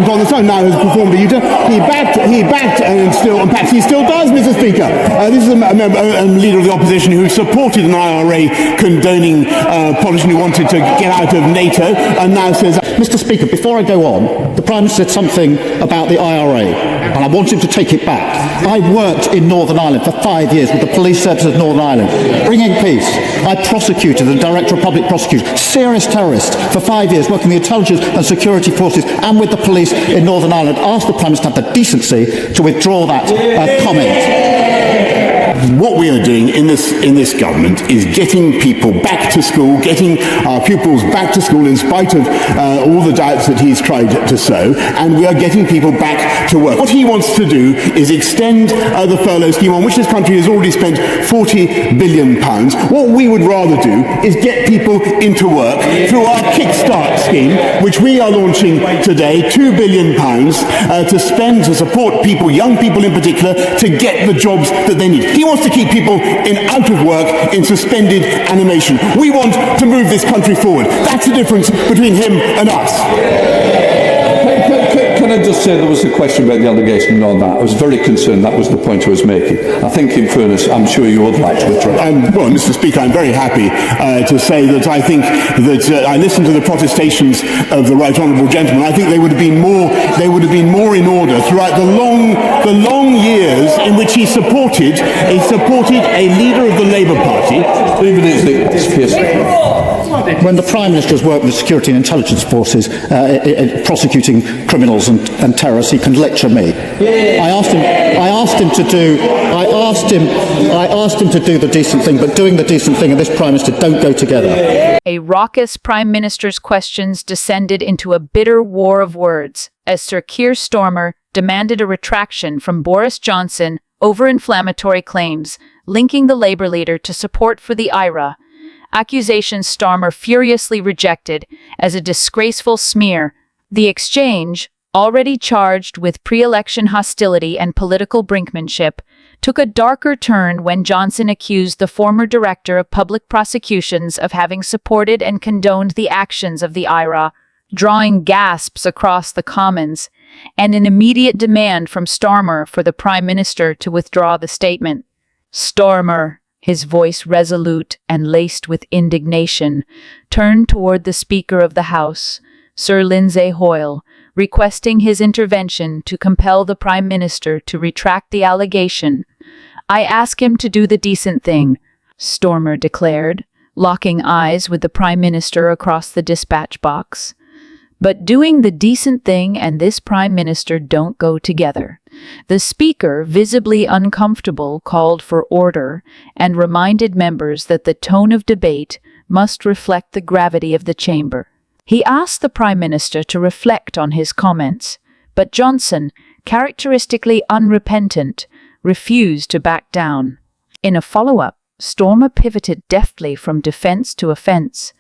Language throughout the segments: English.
on the phone now has performed a U-turn. He backed and perhaps he still does, Mr. Speaker. This is a leader of the opposition who supported an IRA condoning politician who wanted to get out of NATO and now says... Mr. Speaker, before I go on, the Prime Minister said something about the IRA, and I want him to take it back. I worked in Northern Ireland for 5 years with the police service of Northern Ireland, bringing peace. I prosecuted the Director of Public Prosecution, serious terrorist, for 5 years, working with the intelligence and security forces and with the police in Northern Ireland. Ask the Prime Minister to have the decency to withdraw that comment. What we are doing in this government is getting people back to school, getting our pupils back to school in spite of all the doubts that he's tried to sow, and we are getting people back to work. What he wants to do is extend the furlough scheme, on which this country has already spent £40 billion. What we would rather do is get people into work through our Kickstart scheme, which we are launching today, £2 billion to spend to support people, young people in particular, to get the jobs that they need. He wants to keep people out of work in suspended animation. We want to move this country forward. That's the difference between him and us. Can I just say there was a question about the allegation and all that? I was very concerned that was the point I was making. I think, in fairness, I'm sure you would like to withdraw. Well, Mr. Speaker, I'm very happy to say that I think that I listened to the protestations of the Right Honourable Gentleman. I think they would have been more in order throughout the long years in which he supported a leader of the Labour Party. When the Prime Minister has worked with security and intelligence forces prosecuting criminals and terrorists, he can lecture me. I asked him to do the decent thing, but doing the decent thing and this Prime Minister don't go together. A raucous Prime Minister's questions descended into a bitter war of words as Sir Keir Starmer demanded a retraction from Boris Johnson over inflammatory claims linking the Labour leader to support for the IRA. Accusations Starmer furiously rejected as a disgraceful smear. The exchange, already charged with pre-election hostility and political brinkmanship, took a darker turn when Johnson accused the former Director of Public Prosecutions of having supported and condoned the actions of the IRA, drawing gasps across the Commons, and an immediate demand from Starmer for the Prime Minister to withdraw the statement. Starmer, his voice resolute and laced with indignation, turned toward the Speaker of the House, Sir Lindsay Hoyle, requesting his intervention to compel the Prime Minister to retract the allegation. "I ask him to do the decent thing," Starmer declared, locking eyes with the Prime Minister across the dispatch box. But doing the decent thing and this Prime Minister don't go together. The Speaker, visibly uncomfortable, called for order and reminded members that the tone of debate must reflect the gravity of the chamber. He asked the Prime Minister to reflect on his comments, but Johnson, characteristically unrepentant, refused to back down. In a follow-up, Starmer pivoted deftly from defense to offense,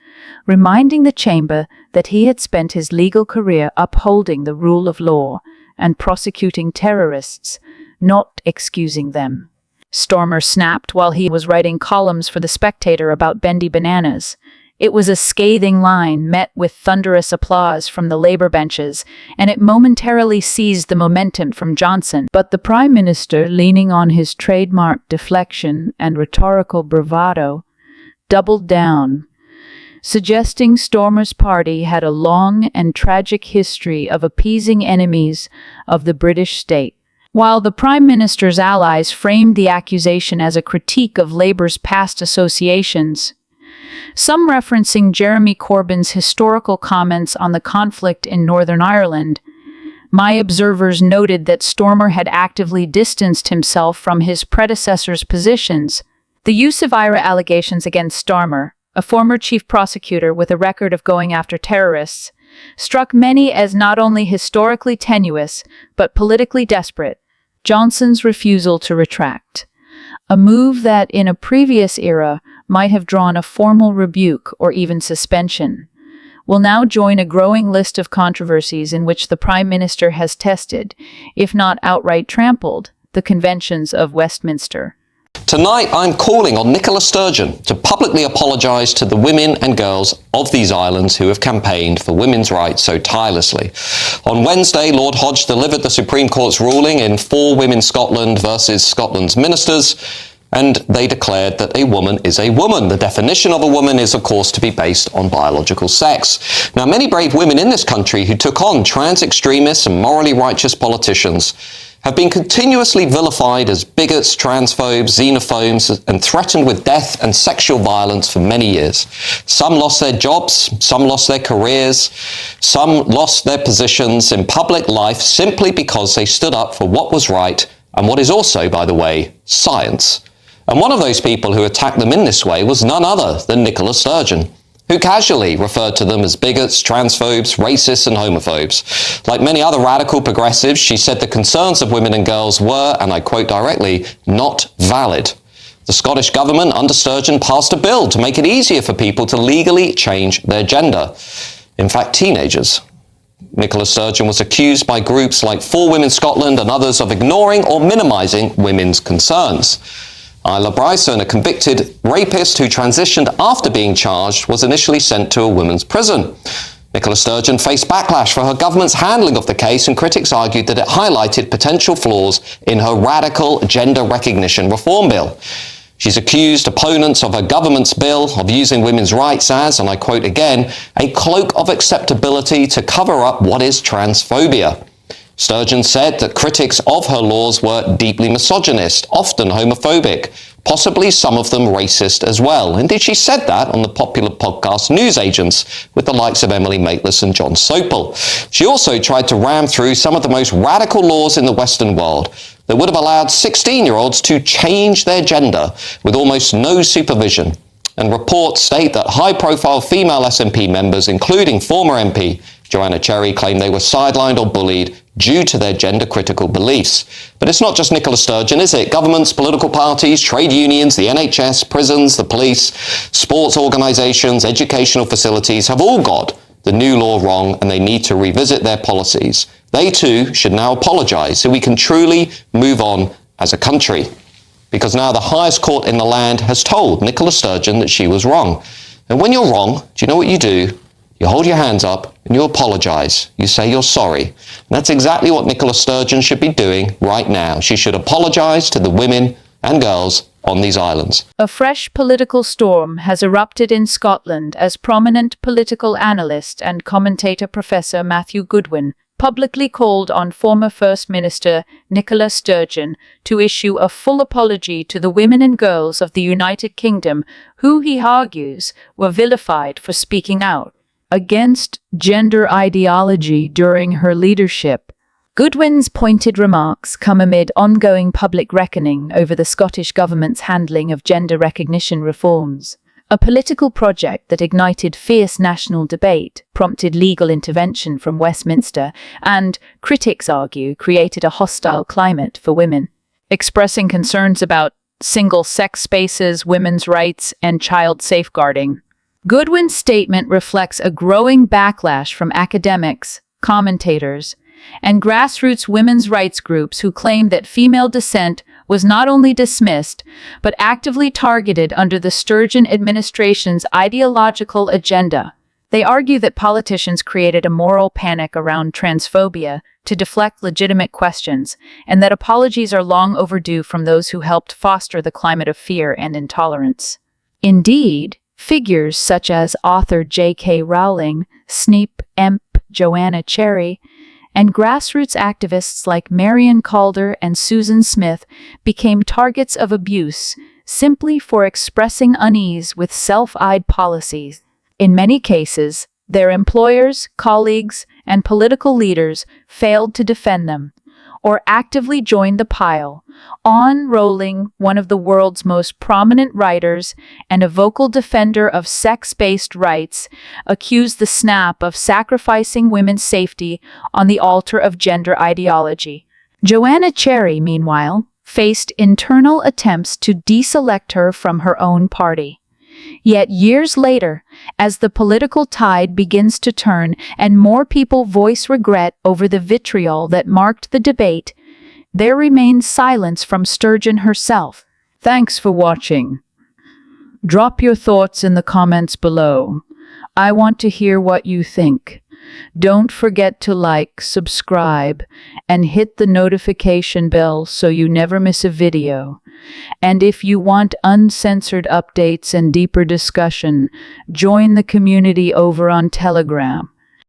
reminding the chamber that he had spent his legal career upholding the rule of law and prosecuting terrorists, not excusing them. Starmer snapped while he was writing columns for The Spectator about bendy bananas. It was a scathing line met with thunderous applause from the Labour benches, and it momentarily seized the momentum from Johnson. But the Prime Minister, leaning on his trademark deflection and rhetorical bravado, doubled down, suggesting Starmer's party had a long and tragic history of appeasing enemies of the British state. While the Prime Minister's allies framed the accusation as a critique of Labour's past associations, some referencing Jeremy Corbyn's historical comments on the conflict in Northern Ireland, my observers noted that Starmer had actively distanced himself from his predecessor's positions. The use of IRA allegations against Starmer, a former chief prosecutor with a record of going after terrorists, struck many as not only historically tenuous, but politically desperate. Johnson's refusal to retract, a move that in a previous era might have drawn a formal rebuke or even suspension, will now join a growing list of controversies in which the Prime Minister has tested, if not outright trampled, the conventions of Westminster. Tonight, I'm calling on Nicola Sturgeon to publicly apologise to the women and girls of these islands who have campaigned for women's rights so tirelessly. On Wednesday, Lord Hodge delivered the Supreme Court's ruling in 4 Women Scotland versus Scotland's ministers, and they declared that a woman is a woman. The definition of a woman is, of course, to be based on biological sex. Now, many brave women in this country who took on trans extremists and morally righteous politicians have been continuously vilified as bigots, transphobes, xenophobes, and threatened with death and sexual violence for many years. Some lost their jobs, some lost their careers, some lost their positions in public life simply because they stood up for what was right and what is also, by the way, science. And one of those people who attacked them in this way was none other than Nicola Sturgeon, who casually referred to them as bigots, transphobes, racists and homophobes. Like many other radical progressives, she said the concerns of women and girls were, and I quote directly, not valid. The Scottish government under Sturgeon passed a bill to make it easier for people to legally change their gender. In fact, teenagers. Nicola Sturgeon was accused by groups like 4 Women Scotland and others of ignoring or minimising women's concerns. Isla Bryson, a convicted rapist who transitioned after being charged, was initially sent to a women's prison. Nicola Sturgeon faced backlash for her government's handling of the case, and critics argued that it highlighted potential flaws in her radical gender recognition reform bill. She's accused opponents of her government's bill of using women's rights as, and I quote again, a cloak of acceptability to cover up what is transphobia. Sturgeon said that critics of her laws were deeply misogynist, often homophobic, possibly some of them racist as well. Indeed, she said that on the popular podcast News Agents with the likes of Emily Maitlis and John Sopel. She also tried to ram through some of the most radical laws in the Western world that would have allowed 16-year-olds to change their gender with almost no supervision. And reports state that high-profile female SNP members, including former MP Joanna Cherry, claim they were sidelined or bullied due to their gender-critical beliefs. But it's not just Nicola Sturgeon, is it? Governments, political parties, trade unions, the NHS, prisons, the police, sports organisations, educational facilities have all got the new law wrong, and they need to revisit their policies. They too should now apologise so we can truly move on as a country. Because now the highest court in the land has told Nicola Sturgeon that she was wrong. And when you're wrong, do you know what you do? You hold your hands up and you apologise. You say you're sorry. And that's exactly what Nicola Sturgeon should be doing right now. She should apologise to the women and girls on these islands. A fresh political storm has erupted in Scotland as prominent political analyst and commentator Professor Matthew Goodwin publicly called on former First Minister Nicola Sturgeon to issue a full apology to the women and girls of the United Kingdom who, he argues, were vilified for speaking out against gender ideology during her leadership. Goodwin's pointed remarks come amid ongoing public reckoning over the Scottish Government's handling of gender recognition reforms, a political project that ignited fierce national debate, prompted legal intervention from Westminster, and, critics argue, created a hostile climate for women. Expressing concerns about single-sex spaces, women's rights, and child safeguarding, Goodwin's statement reflects a growing backlash from academics, commentators, and grassroots women's rights groups who claim that female dissent was not only dismissed, but actively targeted under the Sturgeon administration's ideological agenda. They argue that politicians created a moral panic around transphobia to deflect legitimate questions, and that apologies are long overdue from those who helped foster the climate of fear and intolerance. Indeed, figures such as author J.K. Rowling, Sneap Emp, Joanna Cherry, and grassroots activists like Marion Calder and Susan Smith became targets of abuse simply for expressing unease with self-eyed policies. In many cases, their employers, colleagues, and political leaders failed to defend them, or actively joined the pile. On Rowling, one of the world's most prominent writers and a vocal defender of sex-based rights, accused the Snap of sacrificing women's safety on the altar of gender ideology. Joanna Cherry, meanwhile, faced internal attempts to deselect her from her own party. Yet years later, as the political tide begins to turn and more people voice regret over the vitriol that marked the debate, there remains silence from Sturgeon herself. Thanks for watching. Drop your thoughts in the comments below. I want to hear what you think. Don't forget to like, subscribe, and hit the notification bell so you never miss a video. And if you want uncensored updates and deeper discussion, join the community over on Telegram.